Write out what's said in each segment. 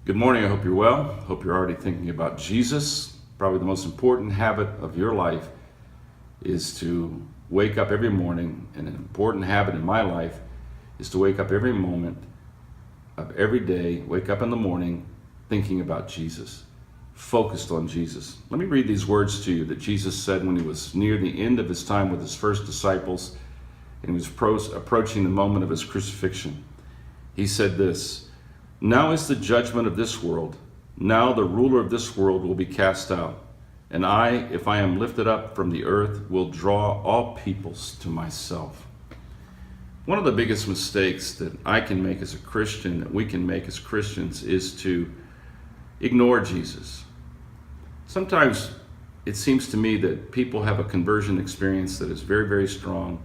Good morning. I hope you're well. Hope you're already thinking about Jesus. Probably the most important habit of your life is to wake up every morning, and an important habit in my life is to wake up every moment of every day, wake up in the morning thinking about Jesus, focused on Jesus. Let me read these words to you that Jesus said when he was near the end of his time with his first disciples and he was approaching the moment of his crucifixion. He said this, "Now is the judgment of this world. Now the ruler of this world will be cast out. And I, if I am lifted up from the earth, will draw all peoples to myself." One of the biggest mistakes that I can make as a Christian, that we can make as Christians, is to ignore Jesus. Sometimes it seems to me that people have a conversion experience that is very, very strong.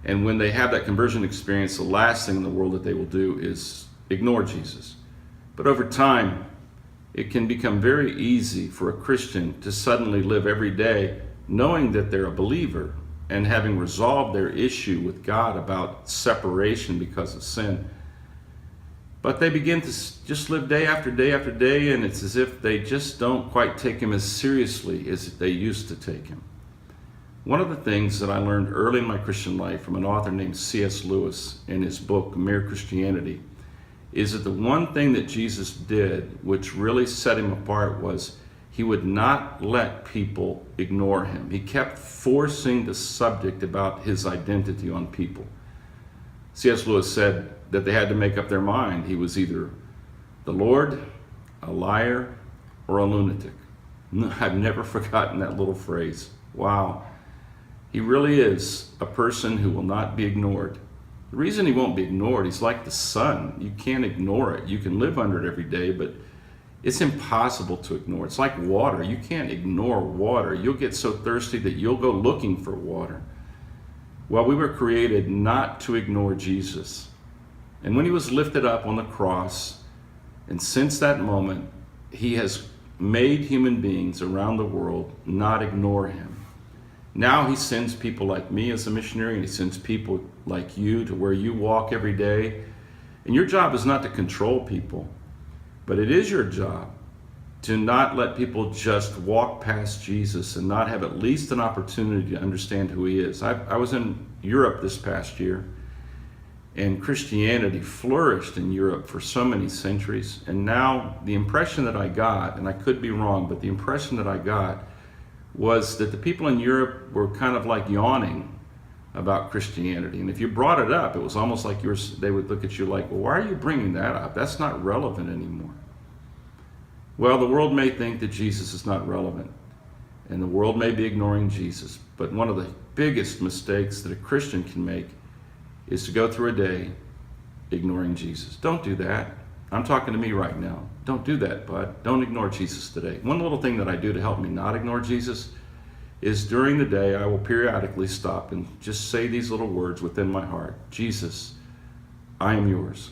And when they have that conversion experience, the last thing in the world that they will do is ignore Jesus. But over time, it can become very easy for a Christian to suddenly live every day knowing that they're a believer and having resolved their issue with God about separation because of sin. But they begin to just live day after day after day, and it's as if they just don't quite take him as seriously as they used to take him. One of the things that I learned early in my Christian life from an author named C.S. Lewis in his book, Mere Christianity, is that the one thing that Jesus did, which really set him apart, was he would not let people ignore him. He kept forcing the subject about his identity on people. C.S. Lewis said that they had to make up their mind. He was either the Lord, a liar, or a lunatic. I've never forgotten that little phrase. Wow. He really is a person who will not be ignored. The reason he won't be ignored, he's like the sun. You can't ignore it. You can live under it every day, but it's impossible to ignore. It's like water. You can't ignore water. You'll get so thirsty that you'll go looking for water. Well, we were created not to ignore Jesus. And when he was lifted up on the cross, and since that moment, he has made human beings around the world not ignore him. Now he sends people like me as a missionary, and he sends people like you to where you walk every day. And your job is not to control people, but it is your job to not let people just walk past Jesus and not have at least an opportunity to understand who he is. I was in Europe this past year, and Christianity flourished in Europe for so many centuries. And now the impression that I got, and I could be wrong, but the impression that I got was that the people in Europe were kind of like yawning about Christianity. And if you brought it up, it was almost like they would look at you like, well, why are you bringing that up? That's not relevant anymore. Well, the world may think that Jesus is not relevant, and the world may be ignoring Jesus. But one of the biggest mistakes that a Christian can make is to go through a day ignoring Jesus. Don't do that. I'm talking to me right now. Don't do that, bud. Don't ignore Jesus today. One little thing that I do to help me not ignore Jesus is during the day, I will periodically stop and just say these little words within my heart. Jesus, I am yours.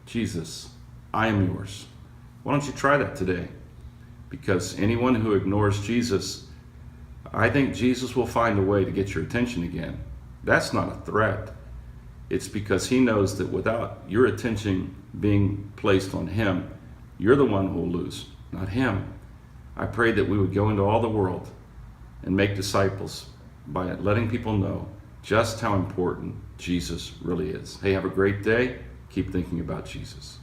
Jesus, I am yours. Why don't you try that today? Because anyone who ignores Jesus, I think Jesus will find a way to get your attention again. That's not a threat. It's because he knows that without your attention being placed on him, you're the one who will lose, not him. I pray that we would go into all the world and make disciples by letting people know just how important Jesus really is. Hey, have a great day. Keep thinking about Jesus.